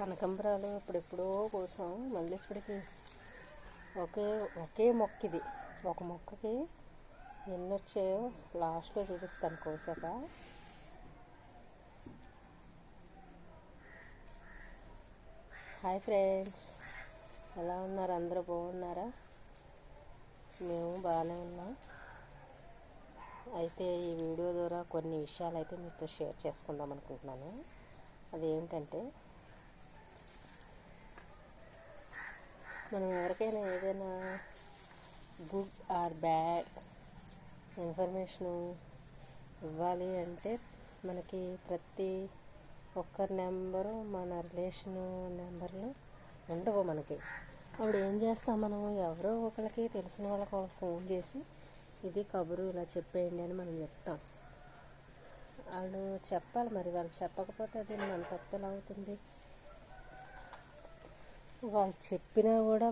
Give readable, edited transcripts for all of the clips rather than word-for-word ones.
కనకంబరాలు ఇప్పుడెప్పుడో కోసం మళ్ళీ ఇప్పటికి ఒకే మొక్క ఇది. ఒక మొక్కకి ఎన్ని వచ్చాయో లాస్ట్లో చూపిస్తాను కోసాక. హాయ్ ఫ్రెండ్స్, ఎలా ఉన్నారు? అందరూ బాగున్నారా? మేము బాగానే ఉన్నాం. అయితే ఈ వీడియో ద్వారా కొన్ని విషయాలు అయితే మీతో షేర్ చేసుకుందాం అనుకుంటున్నాను. అదేంటంటే, మనం ఎవరికైనా ఏదైనా గుడ్ ఆర్ బ్యాడ్ ఇన్ఫర్మేషను ఇవ్వాలి అంటే మనకి ప్రతి ఒక్కరి నెంబరు మన రిలేషను నెంబర్లు ఉండవు మనకి. అప్పుడు ఏం చేస్తాం, మనం ఎవరో ఒకరికి తెలిసిన వాళ్ళకి ఫోన్ చేసి ఇది కబురు ఇలా చెప్పేయండి అని మనం చెప్తాం. వాళ్ళు చెప్పాలి, మరి వాళ్ళు చెప్పకపోతే అది మన తప్పు ఎలా అవుతుంది? వాళ్ళు చెప్పినా కూడా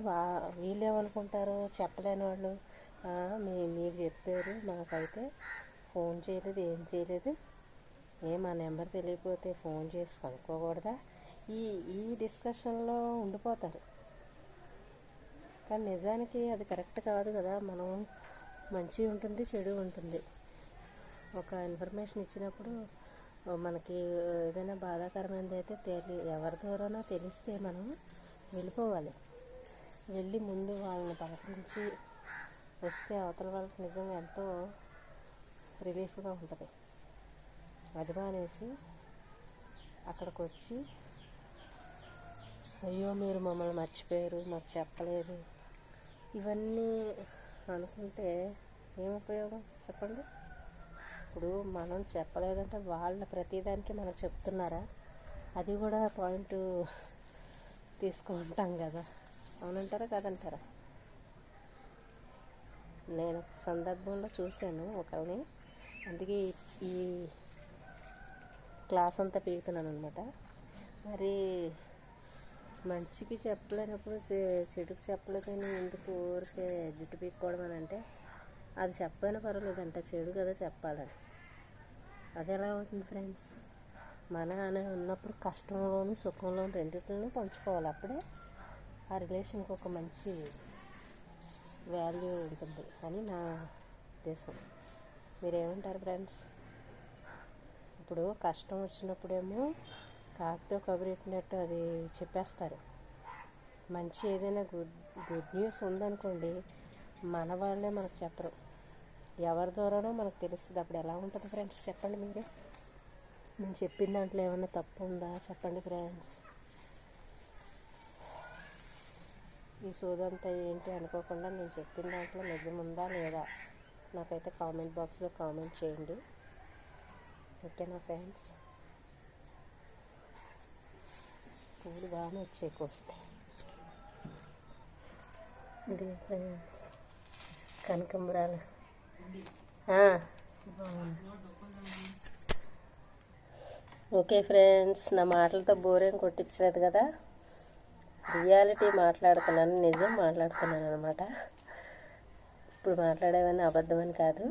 వీళ్ళు ఏమనుకుంటారు, చెప్పలేని వాళ్ళు మీకు చెప్పారు, మాకైతే ఫోన్ చేయలేదు, ఏం చేయలేదు, మా నెంబర్ తెలియకపోతే ఫోన్ చేసి కనుక్కోకూడదా? ఈ డిస్కషన్లో ఉండిపోతారు. కానీ నిజానికి అది కరెక్ట్ కాదు కదా. మనం మంచి ఉంటుంది, చెడు ఉంటుంది. ఒక ఇన్ఫర్మేషన్ ఇచ్చినప్పుడు మనకి ఏదైనా బాధాకరమైనది అయితే ఎవరి ద్వారానో తెలిస్తే మనం వెళ్ళిపోవాలి. వెళ్ళి ముందు వాళ్ళని పలకరించి వస్తే అవతల వాళ్ళకి నిజంగా ఎంతో రిలీఫ్గా ఉంటుంది. అది మానేసి అక్కడికి వచ్చి అయ్యో మీరు మమ్మల్ని మర్చిపోయారు, మాకు చెప్పలేదు, ఇవన్నీ అనుకుంటే ఏం ఉపయోగం చెప్పండి? ఇప్పుడు మనం చెప్పలేదంటే వాళ్ళ ప్రతిదానికి మనకు చెప్తున్నారా? అది కూడా పాయింట్ తీసుకుంటాం కదా. అవునంటారా కాదంటారా? నేను ఒక సందర్భంలో చూశాను ఒకరిని, అందుకే ఈ క్లాస్ అంతా పీకుతున్నాను అనమాట. మరి మంచికి చెప్పలేనప్పుడు చెడుకు చెప్పలేదని ఎందుకు ఊరికే జుట్టు పీక్కోవడం అని అంటే, అది చెప్పైనా పర్వాలేదంట, చెడు కదా చెప్పాలని. అది ఎలా అవుతుంది ఫ్రెండ్స్? మన అనే ఉన్నప్పుడు కష్టంలోని సుఖంలోని రెండింటిని పంచుకోవాలి. అప్పుడే ఆ రిలేషన్కి ఒక మంచి వాల్యూ ఉంటుంది అని నా ఉద్దేశం. మీరేమంటారు ఫ్రెండ్స్? ఇప్పుడు కష్టం వచ్చినప్పుడేమో కాకితో కబురెట్టినట్టు అది చెప్పేస్తారు. మంచి ఏదైనా గుడ్ న్యూస్ ఉందనుకోండి, మన వాళ్ళే మనకు చెప్పరు, ఎవరి ద్వారానో మనకు తెలుస్తుంది. అప్పుడు ఎలా ఉంటుంది ఫ్రెండ్స్ చెప్పండి మీరే? నేను చెప్పిన దాంట్లో ఏమన్నా తప్పు ఉందా చెప్పండి ఫ్రెండ్స్? ఈ సోదంతా ఏంటి అనుకోకుండా నేను చెప్పిన దాంట్లో నిజం ఉందా లేదా నాకైతే కామెంట్ బాక్స్లో కామెంట్ చేయండి. ఓకేనా ఫ్రెండ్స్? పూలు బాగానే వచ్చాయి కోస్తే. ఇది ఫ్రెండ్స్ కనకంబరాలు. ఓకే ఫ్రెండ్స్, నా మాటలతో బోరేం కొట్టించలేదు కదా. రియాలిటీ మాట్లాడుతున్నాను, నిజం మాట్లాడుతున్నాను అనమాట. ఇప్పుడు మాట్లాడేవన్నీ అబద్ధమని కాదు,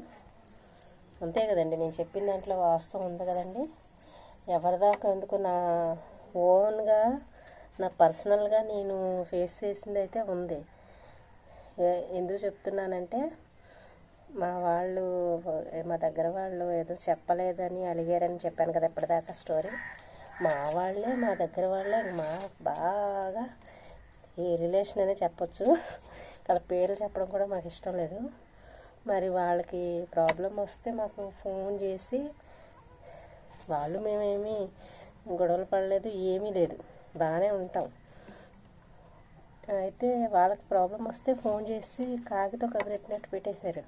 అంతే కదండి. నేను చెప్పిన దాంట్లో వాస్తవం ఉంది కదండి. ఎవరిదాకా ఎందుకు, నా ఓన్గా నా పర్సనల్గా నేను ఫేస్ చేసింది అయితే ఉంది. ఎందుకు చెప్తున్నానంటే, మా దగ్గర వాళ్ళు ఏదో చెప్పలేదని అలిగారని చెప్పాను కదా ఇప్పటిదాకా స్టోరీ. మా దగ్గర వాళ్ళే బాగా ఈ రిలేషన్ అనే చెప్పచ్చు. వాళ్ళ పేర్లు చెప్పడం కూడా మాకు ఇష్టం లేదు. మరి వాళ్ళకి ప్రాబ్లం వస్తే మాకు ఫోన్ చేసి, మేమేమీ గొడవలు పడలేదు, ఏమీ లేదు, బాగానే ఉంటాం. అయితే వాళ్ళకి ప్రాబ్లం వస్తే ఫోన్ చేసి కాకితో కబురెట్టినట్టు పెట్టేశారు.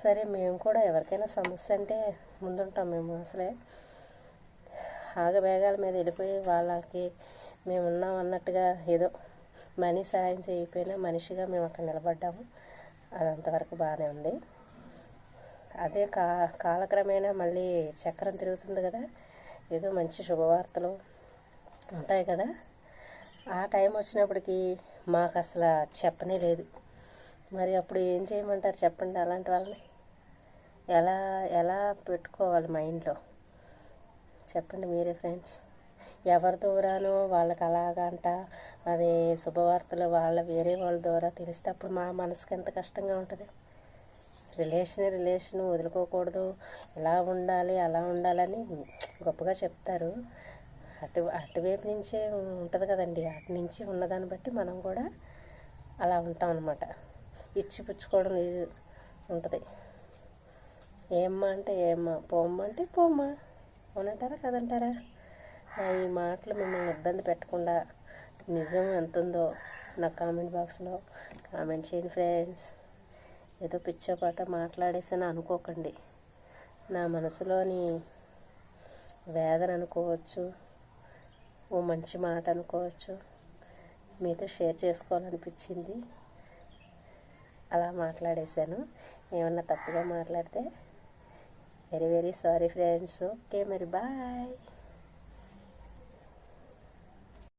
సరే, మేము కూడా ఎవరికైనా సమస్య అంటే ముందుంటాం. మేము అసలే ఆగమేఘాల మీద వెళ్ళిపోయి వాళ్ళకి మేము ఉన్నాం అన్నట్టుగా ఏదో మనీ సాయం చేయకపోయినా మనిషిగా మేము అక్కడ నిలబడ్డాము. అది అంతవరకు బాగానే ఉంది. అదే కాలక్రమేణా మళ్ళీ చక్రం తిరుగుతుంది కదా, ఏదో మంచి శుభవార్తలు ఉంటాయి కదా. ఆ టైం వచ్చినప్పటికీ మాకు అసలు చెప్పనే లేదు. మరి అప్పుడు ఏం చేయమంటారు చెప్పండి? అలాంటి వాళ్ళని ఎలా పెట్టుకోవాలి మైండ్లో చెప్పండి మీరే ఫ్రెండ్స్? ఎవరి దూరానో వాళ్ళకి అలాగంట అది శుభవార్తలు వేరే వాళ్ళ ద్వారా తెలిస్తే అప్పుడు మా మనసుకి ఎంత కష్టంగా ఉంటుంది. రిలేషన్ వదులుకోకూడదు, ఇలా ఉండాలి అలా ఉండాలని గొప్పగా చెప్తారు. అటువైపు నుంచే ఉంటుంది కదండి. అటు నుంచి ఉన్నదాన్ని బట్టి మనం కూడా అలా ఉంటాం అన్నమాట. ఇచ్చిపుచ్చుకోవడం ఉంటుంది. ఏమ్మా అంటే ఏమ్మా, పోమ్మా అంటే పోమ్మా, అవునంటారా కదంటారా? ఈ మాటలు మిమ్మల్ని ఇబ్బంది పెట్టకుండా నిజం ఎంత ఉందో నాకు కామెంట్ బాక్స్లో కామెంట్ చేయండి ఫ్రెండ్స్. ఏదో పిచ్చోపాట మాట్లాడేసని అనుకోకండి. నా మనసులోని వేదన అనుకోవచ్చు, ఓ మంచి మాట అనుకోవచ్చు. మీతో షేర్ చేసుకోవాలనిపించింది, అలా మాట్లాడేశాను. ఏమన్నా తప్పుగా మాట్లాడితే very very sorry friends. Okay మరి బాయ్.